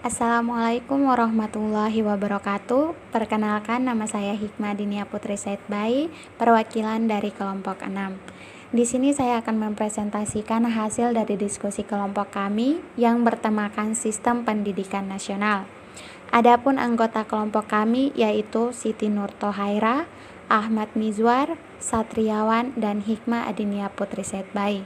Assalamualaikum warahmatullahi wabarakatuh. Perkenalkan, nama saya Hikmah Dinia Putri Said Bayi, perwakilan dari kelompok 6. Di sini saya akan mempresentasikan hasil dari diskusi kelompok kami yang bertemakan Sistem Pendidikan Nasional. Adapun anggota kelompok kami yaitu Siti Nur Tohaira, Ahmad Mizwar, Satriawan, dan Hikmah Adinia Putri Said Bayi.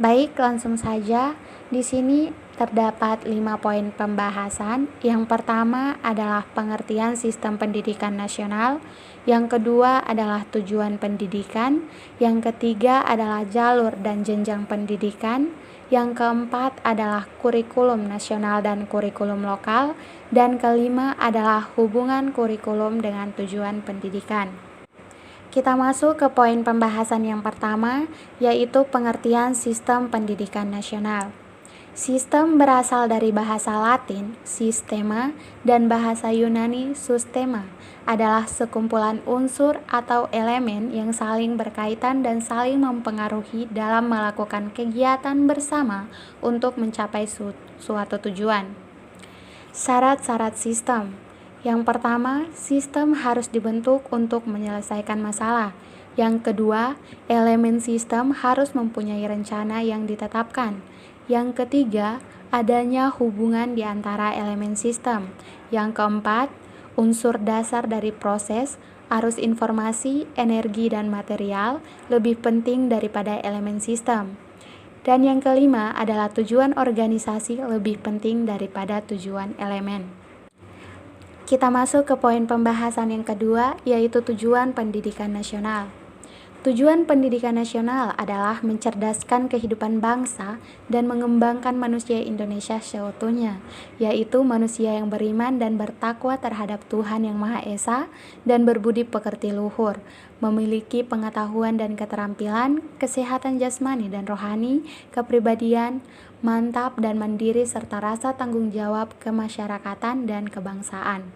Baik, langsung saja. Di sini terdapat 5 poin pembahasan. Yang pertama adalah pengertian sistem pendidikan nasional. Yang kedua adalah tujuan pendidikan. Yang ketiga adalah jalur dan jenjang pendidikan. Yang keempat adalah kurikulum nasional dan kurikulum lokal. Dan kelima adalah hubungan kurikulum dengan tujuan pendidikan. Kita masuk ke poin pembahasan yang pertama, yaitu pengertian sistem pendidikan nasional. Sistem berasal dari bahasa Latin, sistema, dan bahasa Yunani, sustema, adalah sekumpulan unsur atau elemen yang saling berkaitan dan saling mempengaruhi dalam melakukan kegiatan bersama untuk mencapai suatu tujuan. Syarat-syarat sistem. Yang pertama, sistem harus dibentuk untuk menyelesaikan masalah. Yang kedua, elemen sistem harus mempunyai rencana yang ditetapkan. Yang ketiga, adanya hubungan di antara elemen sistem. Yang keempat, unsur dasar dari proses, arus informasi, energi, dan material lebih penting daripada elemen sistem. Dan yang kelima adalah tujuan organisasi lebih penting daripada tujuan elemen. Kita masuk ke poin pembahasan yang kedua, yaitu tujuan pendidikan nasional. Tujuan pendidikan nasional adalah mencerdaskan kehidupan bangsa dan mengembangkan manusia Indonesia seutuhnya, yaitu manusia yang beriman dan bertakwa terhadap Tuhan Yang Maha Esa dan berbudi pekerti luhur, memiliki pengetahuan dan keterampilan, kesehatan jasmani dan rohani, kepribadian, mantap dan mandiri serta rasa tanggung jawab kemasyarakatan dan kebangsaan.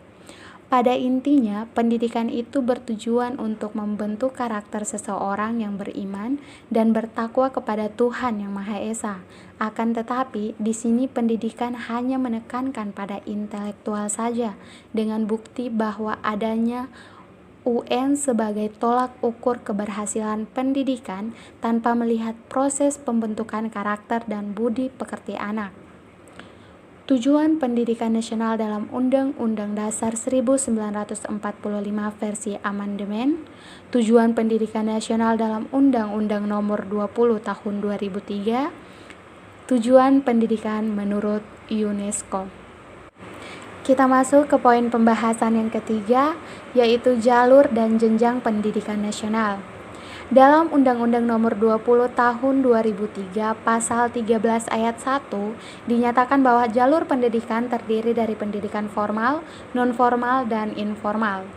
Pada intinya, pendidikan itu bertujuan untuk membentuk karakter seseorang yang beriman dan bertakwa kepada Tuhan Yang Maha Esa. Akan tetapi, di sini pendidikan hanya menekankan pada intelektual saja, dengan bukti bahwa adanya UN sebagai tolak ukur keberhasilan pendidikan tanpa melihat proses pembentukan karakter dan budi pekerti anak. Tujuan pendidikan nasional dalam Undang-Undang Dasar 1945 versi amandemen. Tujuan pendidikan nasional dalam Undang-Undang Nomor 20 Tahun 2003. Tujuan pendidikan menurut UNESCO. Kita masuk ke poin pembahasan yang ketiga, yaitu jalur dan jenjang pendidikan nasional. Dalam Undang-Undang Nomor 20 Tahun 2003 Pasal 13 Ayat 1 dinyatakan bahwa jalur pendidikan terdiri dari pendidikan formal, non-formal, dan informal.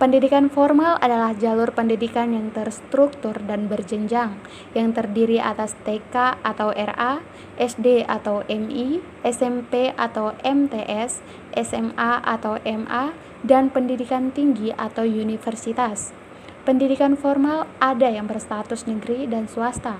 Pendidikan formal adalah jalur pendidikan yang terstruktur dan berjenjang, yang terdiri atas TK atau RA, SD atau MI, SMP atau MTS, SMA atau MA, dan pendidikan tinggi atau universitas. Pendidikan formal ada yang berstatus negeri dan swasta.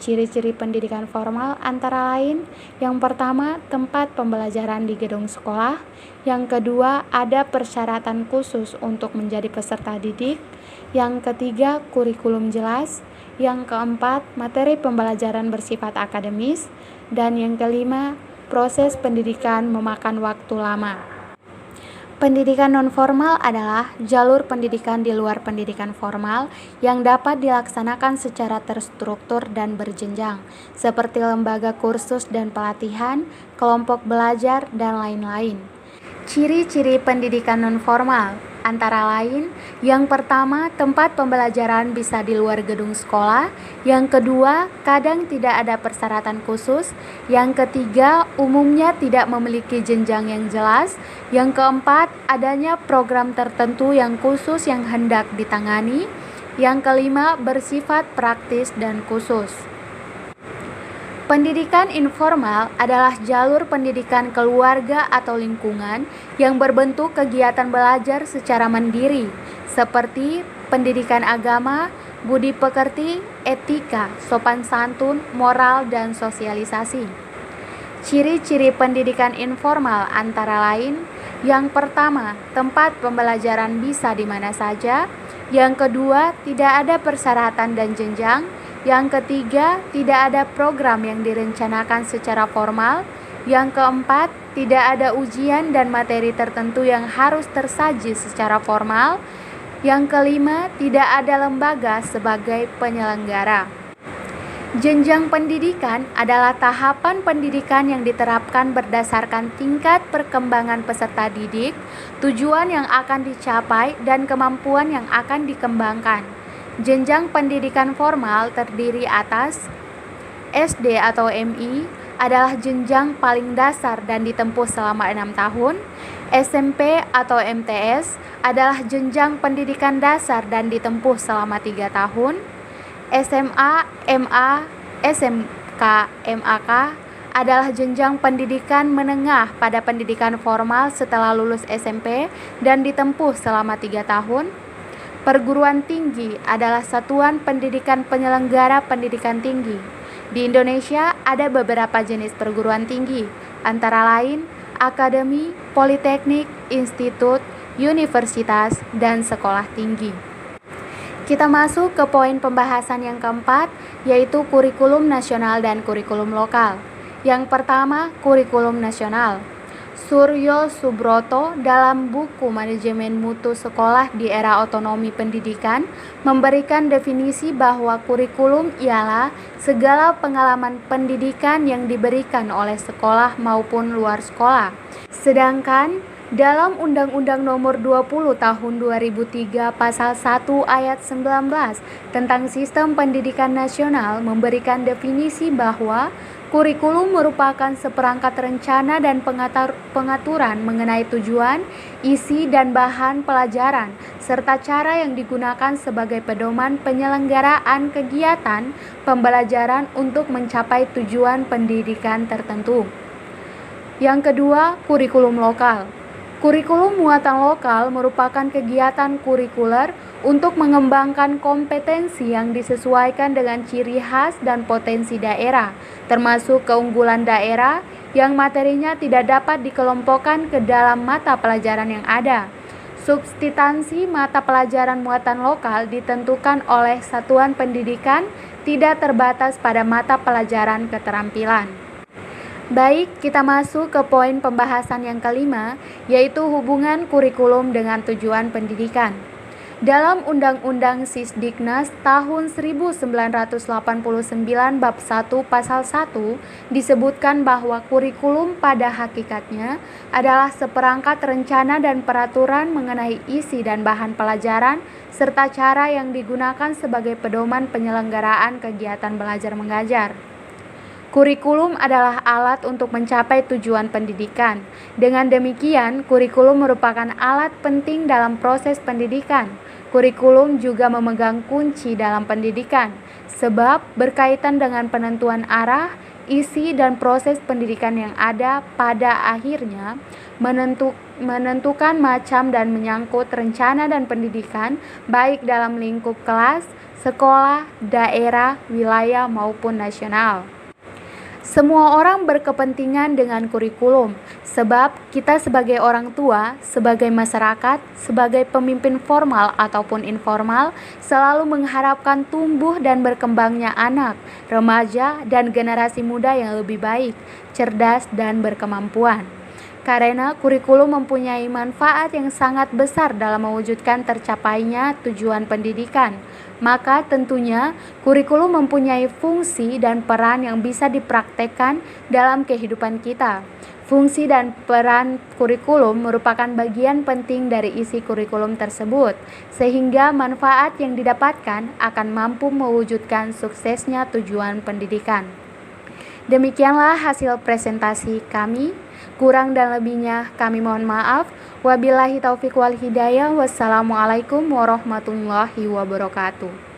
Ciri-ciri pendidikan formal antara lain, yang pertama, tempat pembelajaran di gedung sekolah. Yang kedua, ada persyaratan khusus untuk menjadi peserta didik. Yang ketiga, kurikulum jelas. Yang keempat, materi pembelajaran bersifat akademis. Dan yang kelima, proses pendidikan memakan waktu lama. Pendidikan non-formal adalah jalur pendidikan di luar pendidikan formal yang dapat dilaksanakan secara terstruktur dan berjenjang, seperti lembaga kursus dan pelatihan, kelompok belajar, dan lain-lain. Ciri-ciri pendidikan non-formal antara lain, yang pertama, tempat pembelajaran bisa di luar gedung sekolah. Yang kedua, kadang tidak ada persyaratan khusus. Yang ketiga, umumnya tidak memiliki jenjang yang jelas. Yang keempat, adanya program tertentu yang khusus yang hendak ditangani. Yang kelima, bersifat praktis dan khusus. Pendidikan informal adalah jalur pendidikan keluarga atau lingkungan yang berbentuk kegiatan belajar secara mandiri, seperti pendidikan agama, budi pekerti, etika, sopan santun, moral, dan sosialisasi. Ciri-ciri pendidikan informal antara lain: yang pertama, tempat pembelajaran bisa di mana saja. Yang kedua, tidak ada persyaratan dan jenjang. Yang ketiga, tidak ada program yang direncanakan secara formal. Yang keempat, tidak ada ujian dan materi tertentu yang harus tersaji secara formal. Yang kelima, tidak ada lembaga sebagai penyelenggara. Jenjang pendidikan adalah tahapan pendidikan yang diterapkan berdasarkan tingkat perkembangan peserta didik, tujuan yang akan dicapai, dan kemampuan yang akan dikembangkan. Jenjang pendidikan formal terdiri atas SD atau MI adalah jenjang paling dasar dan ditempuh selama 6 tahun. SMP atau MTS adalah jenjang pendidikan dasar dan ditempuh selama 3 tahun. SMA, MA, SMK, MAK adalah jenjang pendidikan menengah pada pendidikan formal setelah lulus SMP dan ditempuh selama 3 tahun. Perguruan tinggi adalah satuan pendidikan penyelenggara pendidikan tinggi. Di Indonesia ada beberapa jenis perguruan tinggi, antara lain akademi, politeknik, institut, universitas, dan sekolah tinggi. Kita masuk ke poin pembahasan yang keempat, yaitu kurikulum nasional dan kurikulum lokal. Yang pertama, kurikulum nasional. Suryo Subroto dalam buku Manajemen Mutu Sekolah di Era Otonomi Pendidikan memberikan definisi bahwa kurikulum ialah segala pengalaman pendidikan yang diberikan oleh sekolah maupun luar sekolah. Sedangkan dalam Undang-Undang Nomor 20 Tahun 2003 Pasal 1 Ayat 19 tentang Sistem Pendidikan Nasional memberikan definisi bahwa kurikulum merupakan seperangkat rencana dan pengaturan mengenai tujuan, isi, dan bahan pelajaran, serta cara yang digunakan sebagai pedoman penyelenggaraan kegiatan pembelajaran untuk mencapai tujuan pendidikan tertentu. Yang kedua, kurikulum lokal. Kurikulum muatan lokal merupakan kegiatan kurikuler untuk mengembangkan kompetensi yang disesuaikan dengan ciri khas dan potensi daerah, termasuk keunggulan daerah yang materinya tidak dapat dikelompokkan ke dalam mata pelajaran yang ada. Substansi mata pelajaran muatan lokal ditentukan oleh satuan pendidikan, tidak terbatas pada mata pelajaran keterampilan. Baik, kita masuk ke poin pembahasan yang kelima, yaitu hubungan kurikulum dengan tujuan pendidikan. Dalam Undang-Undang Sisdiknas tahun 1989 Bab 1 Pasal 1 disebutkan bahwa kurikulum pada hakikatnya adalah seperangkat rencana dan peraturan mengenai isi dan bahan pelajaran serta cara yang digunakan sebagai pedoman penyelenggaraan kegiatan belajar mengajar. Kurikulum adalah alat untuk mencapai tujuan pendidikan. Dengan demikian, kurikulum merupakan alat penting dalam proses pendidikan. Kurikulum juga memegang kunci dalam pendidikan, sebab berkaitan dengan penentuan arah, isi, dan proses pendidikan yang ada pada akhirnya menentukan macam dan menyangkut rencana dan pendidikan, baik dalam lingkup kelas, sekolah, daerah, wilayah, maupun nasional. Semua orang berkepentingan dengan kurikulum, sebab kita sebagai orang tua, sebagai masyarakat, sebagai pemimpin formal ataupun informal, selalu mengharapkan tumbuh dan berkembangnya anak, remaja, dan generasi muda yang lebih baik, cerdas, dan berkemampuan. Karena kurikulum mempunyai manfaat yang sangat besar dalam mewujudkan tercapainya tujuan pendidikan, maka tentunya kurikulum mempunyai fungsi dan peran yang bisa dipraktekkan dalam kehidupan kita. Fungsi dan peran kurikulum merupakan bagian penting dari isi kurikulum tersebut, sehingga manfaat yang didapatkan akan mampu mewujudkan suksesnya tujuan pendidikan. Demikianlah hasil presentasi kami. Kurang dan lebihnya kami mohon maaf. Wabillahi taufiq wal hidayah. Wassalamualaikum warahmatullahi wabarakatuh.